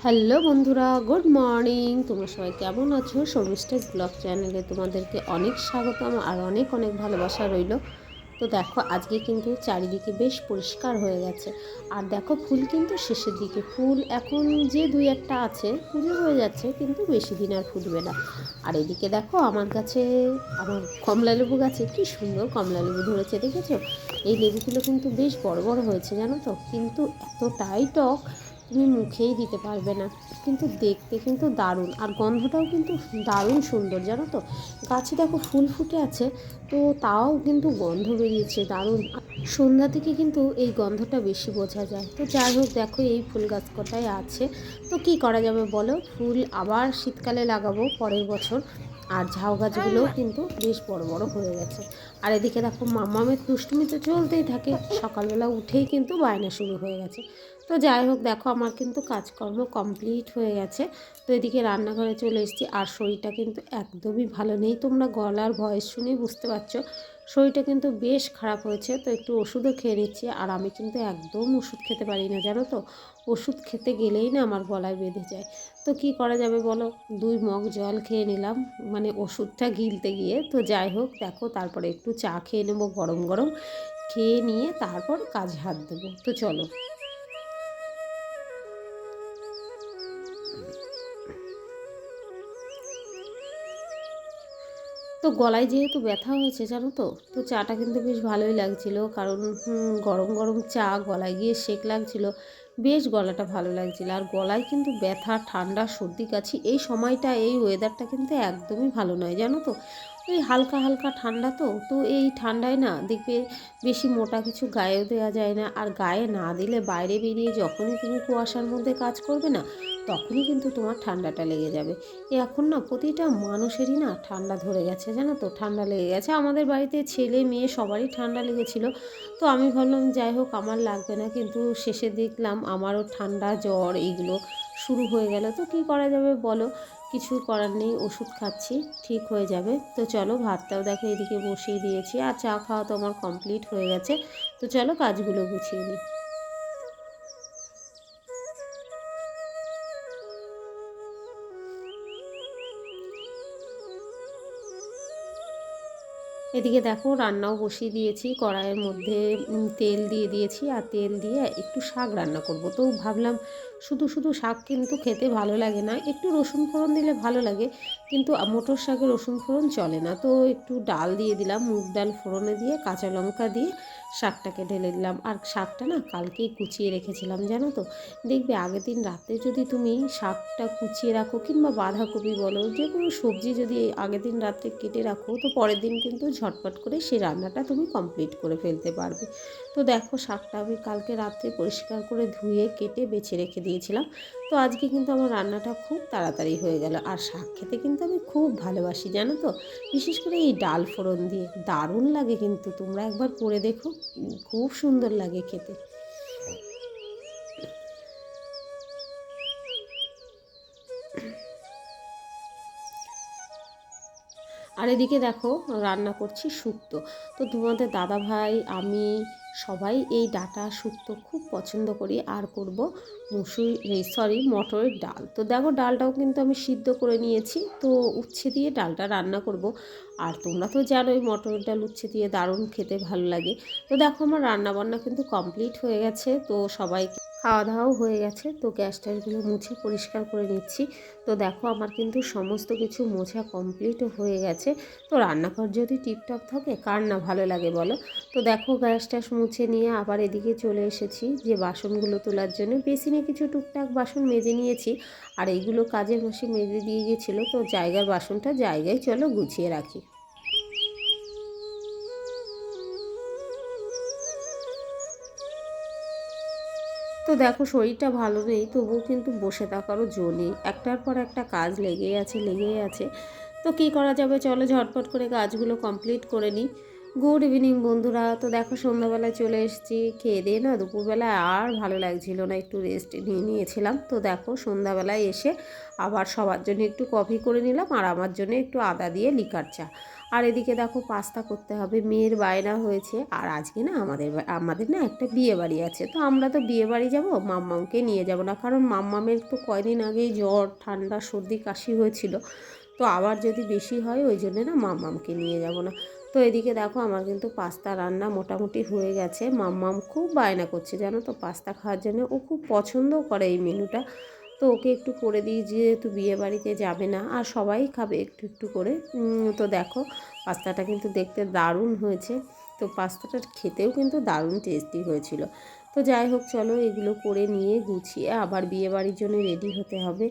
Hello বন্ধুরা, good morning. তোমরা সবাই কেমন আছো? শর্মিষ্ঠাস ব্লগ চ্যানেলে তোমাদেরকে অনেক স্বাগতম আর অনেক অনেক ভালোবাসা রইল। তো দেখো, আজকে কিন্তু চারিদিকে বেশ পরিষ্কার হয়ে গেছে। আর দেখো, ফুল কিন্তু শেষের দিকে। ফুল এখন যে দুই একটা আছে, পুজো হয়ে যাচ্ছে, কিন্তু বেশি দিন আর ফুটবে না। আর এদিকে দেখো, আমার গাছে, আমার কমলা লেবু গাছে কি সুন্দর কমলা লেবু ধরেছে, দেখেছো? এই লেবুগুলো কিন্তু বেশ বড় বড় হয়েছে, জানো তো। কিন্তু এতটাই টক, তুমি মুখেই দিতে পারবে না। কিন্তু দেখতে কিন্তু দারুণ, আর গন্ধটাও কিন্তু দারুণ সুন্দর, জানো তো। গাছে দেখো ফুল ফুটে আছে, তো তাও কিন্তু গন্ধ বেরিয়েছে দারুণ। সন্ধ্যা থেকে কিন্তু এই গন্ধটা বেশি বোঝা যায়। তো যাই হোক, দেখো এই ফুল গাছ কটাই আছে, তো কি করা যাবে বলো। ফুল আবার শীতকালে লাগাবো পরের বছর। আর ঝাউ গাছগুলোও কিন্তু বেশ বড় বড় হয়ে গেছে। আর এদিকে দেখো, মামামের দুষ্টুমি তো চলতেই থাকে, সকালবেলা উঠেই কিন্তু বায়না শুরু হয়ে গেছে। তো যাই হোক, দেখো আমার কিন্তু কাজকর্ম কমপ্লিট হয়ে গেছে। তো এদিকে রান্নাঘরে চলে এসেছি। আর শরীরটা কিন্তু একদমই ভালো নেই, তোমরা গলার ভয়েস শুনেই বুঝতে পারছো শরীরটা কিন্তু বেশ খারাপ হয়েছে। তো একটু ওষুধও খেয়ে নিচ্ছি। আর আমি কিন্তু একদম ওষুধ খেতে পারি না, জানো তো। ওষুধ খেতে গেলেই না আমার গলায় বেঁধে যায়। তো কি করা যাবে বলো, 2 মগ জল খেয়ে নিলাম, মানে ওষুধটা গিলতে গিয়ে। তো যাই হোক, দেখো তারপরে একটু চা খেয়ে নেবো গরম গরম। খেয়ে নিয়ে তারপর কাজে হাত দেবো। তো চলো। তো গলায় যেহেতু ব্যথা হয়েছে, জানো তো, তো চাটা কিন্তু বেশ ভালোই লাগছিল। কারণ গরম গরম চা গলায় গিয়ে সেক লাগছিল, বেশ গলাটা ভালো লাগছিল। আর গলায় কিন্তু ব্যথা, ঠান্ডা, সর্দি কাশি, এই সময়টা, এই ওয়েদারটা কিন্তু একদমই ভালো নয়, জানো তো। ওই হালকা হালকা ঠান্ডা, তো এই ঠান্ডায় না দেখবে বেশি মোটা কিছু গায়েও দেওয়া যায় না। আর গায়ে না দিলে বাইরে বেরিয়ে যখনই তুমি কুয়াশার মধ্যে কাজ করবে না, তখনই কিন্তু তোমার ঠান্ডাটা লেগে যাবে। এখন না প্রতিটা মানুষেরই না ঠান্ডা ধরে গেছে, জানো তো। ঠান্ডা লেগে গেছে, আমাদের বাড়িতে ছেলে মেয়ে সবারই ঠান্ডা লেগেছিল। তো আমি ভাবলাম যাই হোক, আমার লাগবে না, কিন্তু শেষে দেখলাম আমারও ঠান্ডা জ্বর এইগুলো শুরু হয়ে গেল। তো কী করা যাবে বলো, কিছু করার নেই, ওষুধ খাচ্ছি, ঠিক হয়ে যাবে। তো চলো, ভাতটাও দেখো এদিকে বসিয়ে দিয়েছি, আর চা খাওয়া তো আমার কমপ্লিট হয়ে গেছে। তো চলো কাজগুলো গুছিয়ে নিই। এদিকে দেখো, রান্নাও বসিয়ে দিয়েছি। কড়াইয়ের মধ্যে তেল দিয়ে দিয়েছি, আর তেল দিয়ে একটু শাক রান্না করব। তো ভাবলাম শুধু শুধু শাক কিন্তু খেতে ভালো লাগে না, একটু রসুন ফোড়ন দিলে ভালো লাগে। কিন্তু মোটর শাকে রসুন ফোড়ন চলে না, তো একটু ডাল দিয়ে দিলাম, মুগ ডাল ফোড়নে দিয়ে কাঁচা লঙ্কা দিয়ে শাকটাকে ঢেলে দিলাম। আর শাকটা না কালকেই কুচিয়ে রেখেছিলাম, জানো তো। দেখবে আগের দিন রাতে যদি তুমি শাকটা কুচিয়ে রাখো, কিংবা বাঁধাকপি বলো, যে কোনো সবজি যদি আগের দিন রাত্রে কেটে রাখো, তো পরের দিন কিন্তু ঝটপট করে সেই রান্নাটা তুমি কমপ্লিট করে ফেলতে পারবে। তো দেখো, শাকটা আমি কালকে রাত্রে পরিষ্কার করে ধুয়ে কেটে বেছে রেখে দিয়েছিলাম। তো আজকে কিন্তু আমার রান্নাটা খুব তাড়াতাড়ি হয়ে গেল। আর শাক খেতে কিন্তু আমি খুব ভালোবাসি, জানো তো। বিশেষ করে এই ডাল ফোড়ন দিয়ে দারুণ লাগে, কিন্তু তোমরা একবার করে দেখো, খুব সুন্দর লাগে খেতে। আর এদিকে দেখো, রান্না করছি শুক্তো। তো তোমাদের দাদা ভাই, আমি সবাই এই ডাঁটা শুক্তো খুব পছন্দ করি। আর করব মটরের ডাল। তো দেখো, ডালটাও কিন্তু আমি সিদ্ধ করে নিয়েছি, তো উচ্ছে দিয়ে ডালটা রান্না করব। আর তোমরা তো জানোই মটরের ডাল উচ্ছে দিয়ে দারুণ খেতে ভালো লাগে। তো দেখো, আমার রান্না বান্না কিন্তু কমপ্লিট হয়ে গেছে। তো সবাই খাওয়া দাওয়াও হয়ে গেছে। তো গ্যাস ট্যাসগুলো মুছে পরিষ্কার করে নিচ্ছি। তো দেখো, আমার কিন্তু সমস্ত কিছু মোছা কমপ্লিটও হয়ে গেছে। তো রান্নাঘর যদি টিপটপ থাকে, কার না ভালো লাগে বলো। তো দেখো, গ্যাস ট্যাস মুছে নিয়ে আবার এদিকে চলে এসেছি যে বাসনগুলো তোলার জন্য। বেসিনে কিছু টুকটাক বাসন মেজে নিয়েছি, আর এইগুলো কাজের মাসে মেজে দিয়ে গেছিলো। তো জায়গার বাসনটা জায়গায় চলো গুছিয়ে রাখি। তো দেখো, শরীরটা ভালো নেই, তবুও কিন্তু বসে থাকারও জো নেই, একটার পর একটা কাজ লেগেই আছে লেগেই আছে। তো কী করা যাবে, চলো ঝটপট করে কাজগুলো কমপ্লিট করে নিই। গুড ইভিনিং বন্ধুরা। তো দেখো সন্ধ্যাবেলায় চলে এসেছি, খেয়ে দিয়ে না দুপুরবেলায় আর ভালো লাগছিল না, একটু রেস্ট নিয়ে নিয়েছিলাম। তো দেখো সন্ধ্যাবেলায় এসে আবার সবার জন্য একটু কফি করে নিলাম আর আমার জন্য একটু আদা দিয়ে লিকার চা। আর এদিকে দেখো পাস্তা করতে হবে, মেয়ের বায়না হয়েছে। আর আজকে না আমাদের না একটা বিয়ে বাড়ি আছে, তো আমরা তো বিয়ে বাড়ি যাবো, মাম্মামকে নিয়ে যাব না, কারণ মাম্মামের তো কয়দিন আগেই জ্বর ঠান্ডা সর্দি কাশি হয়েছিল। তো আবার যদি বেশি হয় ওই জন্যে না মাম্মামকে নিয়ে যাব না। তো এদিকে দেখো আমার কিন্তু পাস্তা রান্না মোটামুটি হয়ে গেছে। মাম্মাম খুব বায়না করছে জানো তো পাস্তা খাওয়ার জন্য, ও খুব পছন্দও করে এই মেনুটা। তো ওকে একটু করে দিই, যেহেতু বিয়ে বাড়িতে যাবে না আর সবাই খাবে একটু একটু করে। তো দেখো পাস্তাটা কিন্তু দেখতে দারুণ হয়েছে। তো পাস্তাটা খেতেও কিন্তু দারুণ টেস্টি হয়েছিল। তো যাই হোক চলো এগুলো করে নিয়ে গুছিয়ে আবার বিয়ে বাড়ির জন্য রেডি হতে হবে।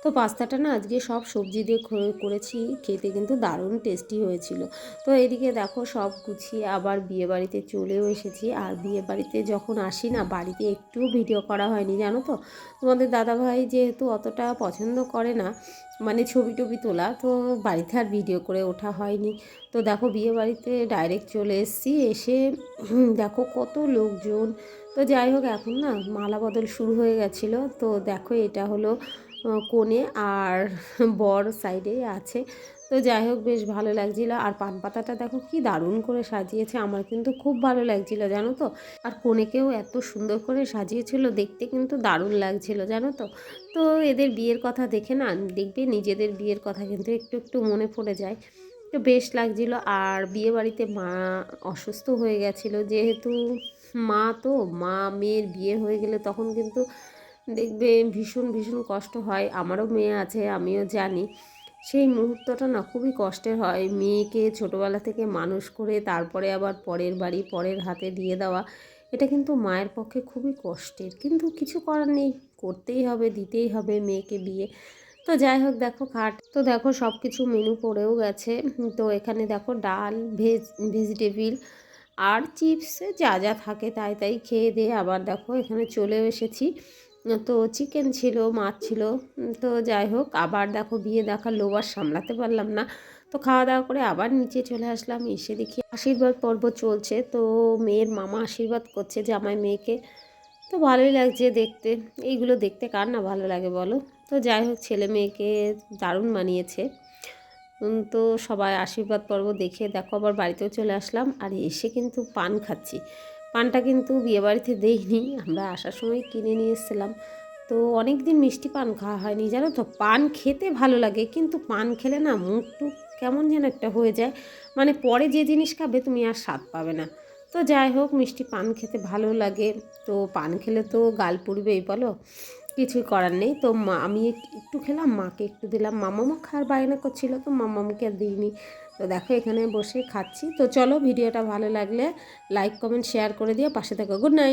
তো পাস্তাটা না আজকে সব সবজি দিয়ে করেছি, খেতে কিন্তু দারুণ টেস্টি হয়েছিল। তো এদিকে দেখো সব গুছিয়ে আবার বিয়েবাড়িতে চলেও এসেছি। আর বিয়েবাড়িতে যখন আসি না, বাড়িতে একটু ভিডিও করা হয়নি জানো তো। তোমাদের দাদাভাই যেহেতু অতটা পছন্দ করে না মানে ছবি টবি তোলা, তো বাড়িতে আর ভিডিও করে ওঠা হয়নি। তো দেখো বিয়েবাড়িতে ডাইরেক্ট চলে এসেছি, এসে দেখো কত লোকজন। তো যাই হোক এখন না মালা বদল শুরু হয়ে গেছিলো। তো দেখো এটা হলো কোণে আর বর সাইডে আছে। তো যাই হোক বেশ ভালো লাগছিলো। আর পান পাতাটা দেখো কি দারুণ করে সাজিয়েছে, আমার কিন্তু খুব ভালো লাগছিলো জানো তো। আর কনেকেও এত সুন্দর করে সাজিয়েছিল, দেখতে কিন্তু দারুণ লাগছিল জানো তো। তো এদের বিয়ের কথা দেখে না দেখবে নিজেদের বিয়ের কথা কিন্তু একটু একটু মনে পড়ে যায়। তো বেশ লাগছিল। আর বিয়ে বাড়িতে মা অসুস্থ হয়ে গেছিলো, যেহেতু মা মেয়ের বিয়ে হয়ে গেলে তখন কিন্তু দেখবে ভীষণ ভীষণ কষ্ট হয়। আমারও মেয়ে আছে, আমিও জানি সেই মুহূর্তটা না খুবই কষ্টের হয়। মেয়েকে ছোটোবেলা থেকে মানুষ করে তারপরে আবার পরের বাড়ি পরের হাতে দিয়ে দেওয়া, এটা কিন্তু মায়ের পক্ষে খুবই কষ্টের, কিন্তু কিছু করার নেই, করতেই হবে, দিতেই হবে মেয়েকে বিয়ে। তো যাই হোক দেখো তো দেখো সব কিছু মেনু পড়েও গেছে। তো এখানে দেখো ডাল, ভেজিটেবিল আর চিপস, যা যা থাকে তাই তাই খেয়ে দিয়ে আবার দেখো এখানে চলেও এসেছি। তো চিকেন ছিল, মাছ ছিল। তো যাই হোক আবার দেখো বিয়ে দেখার লোভ আর সামলাতে পারলাম না। তো খাওয়া দাওয়া করে আবার নিচে চলে আসলাম, এসে দেখি আশীর্বাদ পর্ব চলছে। তো মেয়ের মামা আশীর্বাদ করছে জামাই মেয়েকে। তো ভালোই লাগছে দেখতে, এইগুলো দেখতে কার না ভালো লাগে বলো। তো যাই হোক ছেলে মেয়েকে দারুণ মানিয়েছে। তো সবাই আশীর্বাদ পর্ব দেখে দেখো আবার বাড়িতেও চলে আসলাম। আর এসে কিন্তু পান খাচ্ছি। পানটা কিন্তু বিয়েবাড়িতে দেইনি, আমরা আসার সময় কিনে নিয়ে এসেছিলাম। তো অনেক দিন মিষ্টি পান খাওয়া হয়নি জানো তো। পান খেতে ভালো লাগে, কিন্তু পান খেলে না মুখ টুক কেমন যেন একটা হয়ে যায়, মানে পরে যে জিনিস খাবে তুমি আর স্বাদ পাবে না। তো যাই হোক মিষ্টি পান খেতে ভালো লাগে, তো পান খেলে তো গাল পুড়বেই বলো, কিছুই করার নেই। তো আমি একটু খেলাম, মাকে একটু দিলাম, মামামা খাওয়ার বায়না করছিল, তো মামামকে আর দিইনি। তো দেখো এখানে বসে খাচ্ছি। তো চলো ভিডিওটা ভালো লাগলে লাইক কমেন্ট শেয়ার করে দিও, পাশে থাকো। Good night.